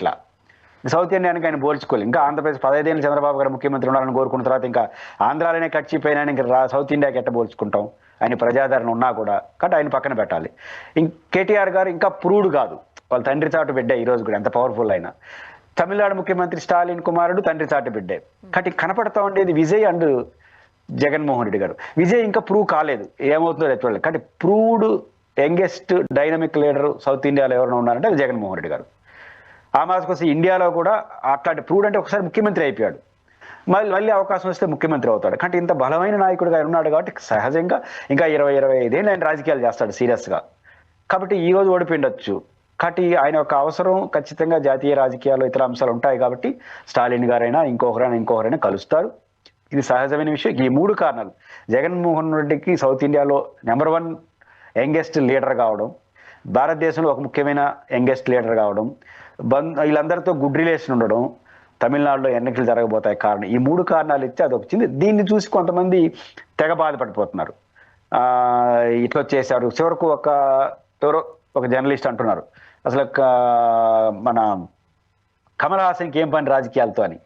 సౌత్ ఇండియానికి ఆయన పోల్చుకోవాలి. ఇంకా ఆంధ్రప్రదేశ్ 15 ఏళ్ళు చంద్రబాబు గారు ముఖ్యమంత్రి ఉండాలని కోరుకున్న తర్వాత ఇంకా ఆంధ్రాలోనే ఖర్చిపోయినా ఇంకా సౌత్ ఇండియాకి ఎట్ట పోల్చుకుంటాం? ఆయన ప్రజాదరణ ఉన్నా కూడా. కాబట్టి ఆయన పక్కన పెట్టాలి. కేటీఆర్ గారు ఇంకా ప్రూవ్డ్ కాదు, వాళ్ళ తండ్రి చాటు బిడ్డే ఈరోజు కూడా, ఎంత పవర్ఫుల్ అయినా. తమిళనాడు ముఖ్యమంత్రి స్టాలిన్ కుమారుడు తండ్రి చాటు బిడ్డే. కాబట్టి కనపడతా ఉండేది విజయ్ అండ్ జగన్మోహన్ రెడ్డి గారు. విజయ్ ఇంకా ప్రూవ్ కాలేదు, ఏమవుతుందో చూడలేదు. కాబట్టి proved youngest dynamic leader south ఇండియాలో ఎవరైనా ఉన్నారంటే అది జగన్మోహన్ రెడ్డి గారు. ఆ మాసం కోసం ఇండియాలో కూడా అట్లాంటి ప్రూవ్డ్ అంటే ఒకసారి ముఖ్యమంత్రి అయిపోయాడు, మళ్ళీ అవకాశం వస్తే ముఖ్యమంత్రి అవుతాడు. కాబట్టి ఇంత బలమైన నాయకుడిగా ఉన్నాడు కాబట్టి సహజంగా ఇంకా 20-25 ఏళ్ళు ఆయన రాజకీయాలు చేస్తాడు సీరియస్గా. కాబట్టి ఈ రోజు ఓడిపోయిండొచ్చు. కాబట్టి ఆయన యొక్క అవసరం ఖచ్చితంగా జాతీయ రాజకీయాల్లో ఇతర అంశాలు ఉంటాయి కాబట్టి స్టాలిన్ గారైనా ఇంకొకరైనా కలుస్తారు. ఇది సహజమైన విషయం. ఈ 3 కారణాలు, జగన్మోహన్ రెడ్డికి సౌత్ ఇండియాలో నెంబర్ 1 యంగెస్ట్ లీడర్ కావడం, భారతదేశంలో ఒక ముఖ్యమైన యంగెస్ట్ లీడర్ కావడం, వీళ్ళందరితో గుడ్ రిలేషన్ ఉండడం, తమిళనాడులో ఎన్నికలు జరగబోతాయి కారణం. ఈ 3 కారణాలు ఇచ్చి అది వచ్చింది. దీన్ని చూసి కొంతమంది తెగ బాధపడిపోతున్నారు. ఇట్లా చేశారు. చివరకు ఒక జర్నలిస్ట్ అంటున్నారు, అసలు మన కమల్ హాసన్కి ఏం పని రాజకీయాలతో అని.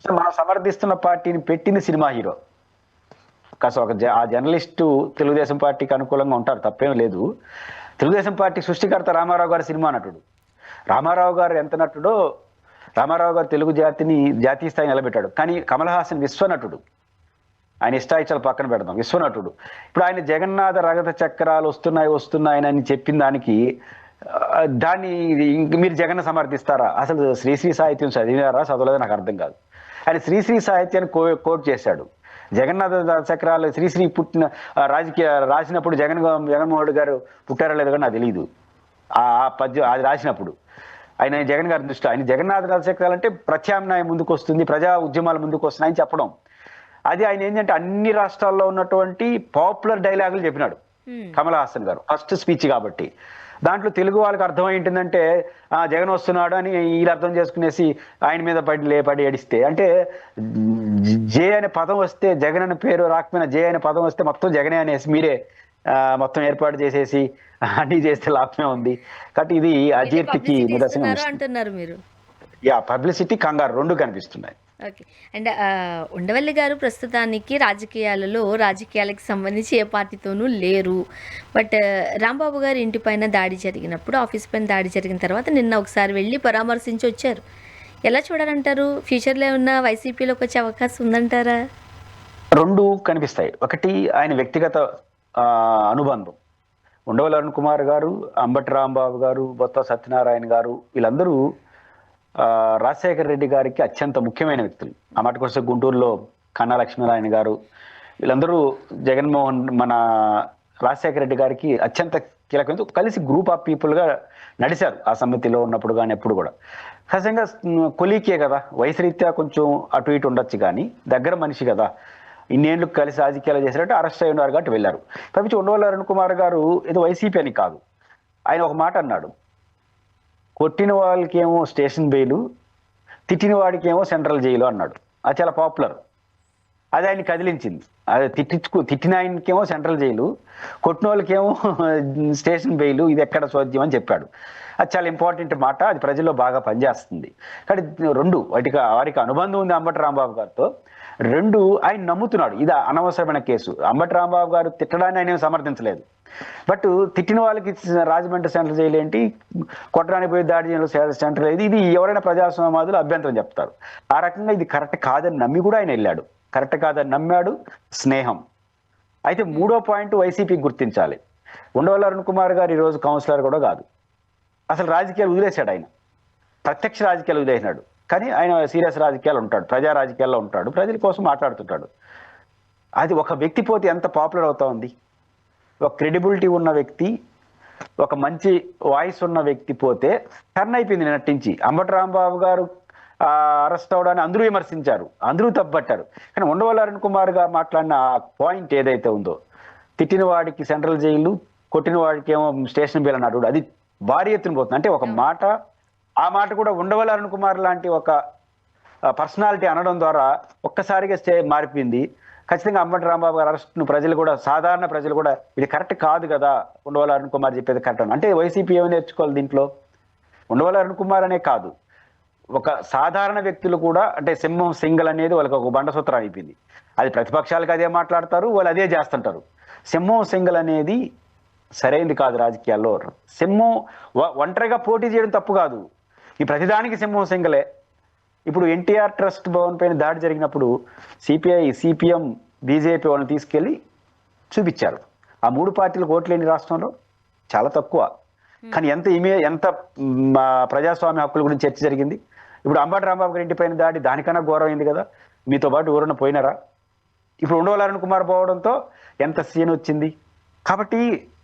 మనం సమర్థిస్తున్న పార్టీని పెట్టింది సినిమా హీరో. కాస్త ఆ జర్నలిస్టు తెలుగుదేశం పార్టీకి అనుకూలంగా ఉంటారు, తప్పేం లేదు. తెలుగుదేశం పార్టీ సృష్టికర్త రామారావు గారు సినిమా నటుడు. రామారావు గారు ఎంత నటుడో, రామారావు గారు తెలుగు జాతిని జాతీయ స్థాయి నిలబెట్టాడు. కానీ కమల్ హాసన్ విశ్వనటుడు. ఆయన ఇష్టాయిచ్చాలు పక్కన పెడదాం, విశ్వనటుడు. ఇప్పుడు ఆయన జగన్నాథ రగత చక్రాలు వస్తున్నాయని చెప్పిన దానికి దాన్ని మీరు జగన్ సమర్థిస్తారా? అసలు శ్రీశ్రీ సాహిత్యం చదివినారా నాకు అర్థం కాదు. ఆయన శ్రీశ్రీ సాహిత్యాన్ని కోట్ చేశాడు. జగన్నాథ చక్రాలు శ్రీశ్రీ పుట్టిన రాసినప్పుడు జగన్మోహన్ రెడ్డి గారు పుట్టారో లేదో కానీ నాకు తెలియదు. ఆ పద్యం అది రాసినప్పుడు ఆయన జగన్ గారి దృష్టి ఆయన జగన్నాథ చక్రాలు అంటే ప్రత్యామ్నాయం ముందుకు వస్తుంది, ప్రజా ఉద్యమాలు ముందుకు వస్తున్నాయని చెప్పడం. అది ఆయన ఏంటంటే అన్ని రాష్ట్రాల్లో ఉన్నటువంటి పాపులర్ డైలాగులు చెప్పినాడు కమల్ హాసన్ గారు, ఫస్ట్ స్పీచ్ కాబట్టి. దాంట్లో తెలుగు వాళ్ళకి అర్థం ఏంటంటే జగన్ వస్తున్నాడు అని వీళ్ళు అర్థం చేసుకునేసి ఆయన మీద పడి ఏడిస్తే, అంటే జే అనే పదం వస్తే, జగన్ అనే పేరు రాకపోయినా జే అనే పదం వస్తే మొత్తం జగనే అనేసి మీరే మొత్తం ఏర్పాటు చేసేసి అన్ని చేస్తే లాభమే ఉంది. కాబట్టి ఇది అజీర్తికి నిదర్శనం. అంటున్నారు మీరు. పబ్లిసిటీ, కంగారు 2 కనిపిస్తున్నాయి. ఓకే. అండ్ ఉండవల్లి గారు ప్రస్తుతానికి రాజకీయాలకు సంబంధించి ఏ పార్టీతోనూ లేరు. బట్ రాంబాబు గారి ఇంటి పైన దాడి జరిగినప్పుడు, ఆఫీస్ పైన దాడి జరిగిన తర్వాత నిన్న ఒకసారి వెళ్ళి పరామర్శించి వచ్చారు. ఎలా చూడాలంటారు? ఫ్యూచర్‌లో ఏమన్నా వైసీపీలోకి వచ్చే అవకాశం ఉందంటారా? 2 కనిపిస్తాయి. ఒకటి ఆయన వ్యక్తిగత అనుబంధం. ఉండవల్లి అరుణ్ కుమార్ గారు, అంబటి రాంబాబు గారు, బొత్స సత్యనారాయణ గారు వీళ్ళందరూ రాజశేఖర రెడ్డి గారికి అత్యంత ముఖ్యమైన వ్యక్తులు. ఆ మాటకొస్తే గుంటూరులో కన్నా లక్ష్మీనారాయణ గారు వీళ్ళందరూ మన రాజశేఖర రెడ్డి గారికి అత్యంత కీలకం. కలిసి గ్రూప్ ఆఫ్ పీపుల్గా నడిచారు ఆ సమితిలో ఉన్నప్పుడు కానీ ఎప్పుడు కూడా. సహజంగా కొలీకే కదా, వయసు రీత్యా కొంచెం అటు ఇటు ఉండొచ్చు కానీ దగ్గర మనిషి కదా. ఇన్నేళ్లు కలిసి రాజకీయాలు చేసినట్టు అరెస్ట్ అయి ఉన్నారు కాబట్టి వెళ్ళారు. తప్పించి ఉండవల్లి అరుణ్ కుమార్ గారు ఏదో వైసీపీ అని కాదు. ఆయన ఒక మాట అన్నాడు, కొట్టిన వాళ్ళకేమో స్టేషన్ బెయిలు, తిట్టిన వాడికేమో సెంట్రల్ జైలు అన్నాడు. అది చాలా పాపులర్. అది ఆయన కదిలించింది. అది తిట్టిన ఆయనకేమో సెంట్రల్ జైలు, కొట్టిన వాళ్ళకేమో స్టేషన్ బెయిలు, ఇది ఎక్కడ చోద్యం అని చెప్పాడు. అది చాలా ఇంపార్టెంట్ మాట. అది ప్రజల్లో బాగా పనిచేస్తుంది. కానీ 2 వారికి అనుబంధం ఉంది అంబటి రాంబాబు గారితో. 2 ఆయన నమ్ముతున్నాడు ఇది అనవసరమైన కేసు. అంబటి రాంబాబు గారు తిట్టడాన్ని ఆయన సమర్థించలేదు. బట్ తిట్టిన వాళ్ళకి రాజమండ్రి సెంట్రల్ జైలు ఏంటి, కొట్టడానికి పోయి దాడి చేయడం సెంట్రల్ ఇది ఎవరైనా ప్రజాస్వామ్యవాదులు అభ్యంతరం చెప్తారు. ఆ రకంగా ఇది కరెక్ట్ కాదని నమ్మి కూడా ఆయన వెళ్ళాడు. కరెక్ట్ కాదని నమ్మాడు. స్నేహం. అయితే 3వ పాయింట్ వైసీపీకి గుర్తించాలి. ఉండవల్లి అరుణ్ కుమార్ గారు ఈరోజు కౌన్సిలర్ కూడా కాదు. అసలు రాజకీయాలు వదిలేశాడు ఆయన. ప్రత్యక్ష రాజకీయాలు వదిలేసినాడు. కానీ ఆయన సీరియస్ రాజకీయాలు ఉంటాడు, ప్రజా రాజకీయాల్లో ఉంటాడు, ప్రజల కోసం మాట్లాడుతుంటాడు. అది ఒక వ్యక్తి పోతే ఎంత పాపులర్ అవుతా ఉంది. ఒక క్రెడిబిలిటీ ఉన్న వ్యక్తి, ఒక మంచి వాయిస్ ఉన్న వ్యక్తి పోతే టర్న్ అయిపోయింది నటించి. అంబటి రాంబాబు గారు అరెస్ట్ అవడాన్ని అందరూ విమర్శించారు, అందరూ తప్పట్టారు. కానీ ఉండవల్లి అరుణ్ కుమార్ గారు మాట్లాడిన పాయింట్ ఏదైతే ఉందో, తిట్టిన వాడికి సెంట్రల్ జైలు, కొట్టిన వాడికి ఏమో స్టేషన్ బెయిల్ అన్నాడు, అది భారీ ఎత్తున పోతుంది. అంటే ఒక మాట, ఆ మాట కూడా ఉండవల్లి అరుణ్ కుమార్ లాంటి ఒక పర్సనాలిటీ అనడం ద్వారా ఒక్కసారిగా మారిపోయింది. ఖచ్చితంగా అంబటి రాంబాబు గారు అరెస్ట్ను ప్రజలు కూడా, సాధారణ ప్రజలు కూడా ఇది కరెక్ట్ కాదు కదా, ఉండవల్లి అరుణ్ కుమార్ చెప్పేది కరెక్ట్ అంటే వైసీపీ ఏమో నేర్చుకోవాలి దీంట్లో. ఉండవల్లి అరుణ్ కుమార్ అనే కాదు, ఒక సాధారణ వ్యక్తులు కూడా, అంటే సింహం సింగల్ అనేది వాళ్ళకి ఒక బండసూత్రం అయిపోయింది. అది ప్రతిపక్షాలకు అదే మాట్లాడతారు, వాళ్ళు అదే చేస్తుంటారు. సింహం సింగల్ అనేది సరైనది కాదు రాజకీయాల్లో. సింహం ఒంటరిగా పోటీ చేయడం తప్పు కాదు, ఈ ప్రతిదానికి సింహం సింగలే. ఇప్పుడు ఎన్టీఆర్ ట్రస్ట్ భవన్ పైన దాడి జరిగినప్పుడు సిపిఐ, సిపిఎం, బీజేపీ వాళ్ళని తీసుకెళ్లి చూపించారు. ఆ 3 పార్టీలకు ఓట్లు లేని రాష్ట్రంలో చాలా తక్కువ. కానీ ఎంత ప్రజాస్వామ్య హక్కుల గురించి చర్చ జరిగింది. ఇప్పుడు అంబటి రాంబాబు గారి ఇంటి పైన దాడి దానికన్నా ఘోరమైంది కదా. మీతో పాటు ఎవరన్నా పోయినారా? ఇప్పుడు ఉండవల్లి అరుణ్ కుమార్ పోవడంతో ఎంత సీన్ వచ్చింది. కాబట్టి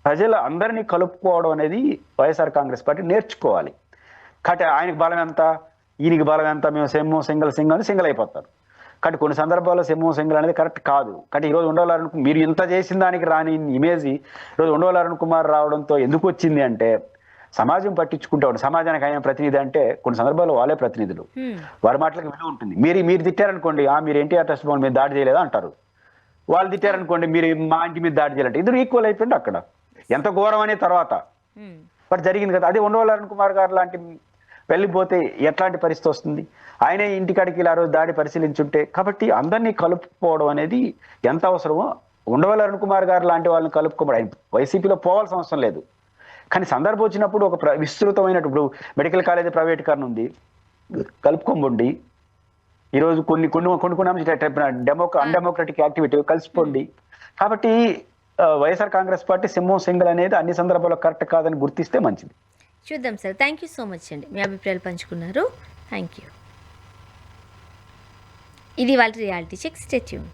ప్రజలు అందరినీ కలుపుకోవడం అనేది వైఎస్ఆర్ కాంగ్రెస్ పార్టీ నేర్చుకోవాలి. కాబట్టి ఆయనకి బలం ఎంత, ఈయనకి బలం ఎంత, మేము సింగిల్ అయిపోతారు. కాబట్టి కొన్ని సందర్భాల్లో సింగిల్ అనేది కరెక్ట్ కాదు. కాబట్టి ఈరోజు ఉండవల్లి అరుణ్, మీరు ఇంత చేసిన దానికి రాని ఇమేజ్ ఈరోజు ఉండవల్లి అరుణ్ కుమార్ రావడంతో ఎందుకు వచ్చింది అంటే, సమాజం పట్టించుకుంటాడు. సమాజానికి ఆయన ప్రతినిధి అంటే కొన్ని సందర్భాల్లో వాళ్ళే ప్రతినిధులు, వారి మాటలకు విలువ ఉంటుంది. మీరు తిట్టారనుకోండి, మీరు ఎన్టీఆర్ ట్రస్ట్ భవన్ మీద దాడి చేయలేదా అంటారు. వాళ్ళు తిట్టారనుకోండి, మీరు మా ఇంటి మీద దాడి చేయాలంటే ఇద్దరు ఈక్వల్ అయిపోయింది. అక్కడ ఎంత ఘోరం అనే తర్వాత బట్ జరిగింది కదా. అదే ఉండవల్లి అరుణ్ కుమార్ గారు లాంటి వెళ్ళిపోతే ఎట్లాంటి పరిస్థితి వస్తుంది? ఆయనే ఇంటికాడికి ఇలా రోజు దాడి పరిశీలించుంటే. కాబట్టి అందరినీ కలుపుకోవడం అనేది ఎంత అవసరమో ఉండవల్లి అరుణ్ కుమార్ గారు లాంటి వాళ్ళని కలుపుకోవడం. ఆయన వైసీపీలో పోవాల్సిన అవసరం లేదు. కానీ సందర్భం వచ్చినప్పుడు ఒక విస్తృతమైనటు, ఇప్పుడు మెడికల్ కాలేజీ ప్రైవేటీకరణ ఉంది, కలుపుకోండి. ఈరోజు కొన్ని అన్డెమోక్రటిక్ యాక్టివిటీ కలిసిపోండి. కాబట్టి వైఎస్ఆర్ కాంగ్రెస్ పార్టీ సింగిల్ అనేది అన్ని సందర్భాల్లో కరెక్ట్ కాదని గుర్తిస్తే మంచిది. చూద్దాం sir. Thank you so much అండి, మీ అభిప్రాయాలు పంచుకున్నారు. Thank you. ఇది వాళ్ళ రియాలిటీ చెక్. Stay tune.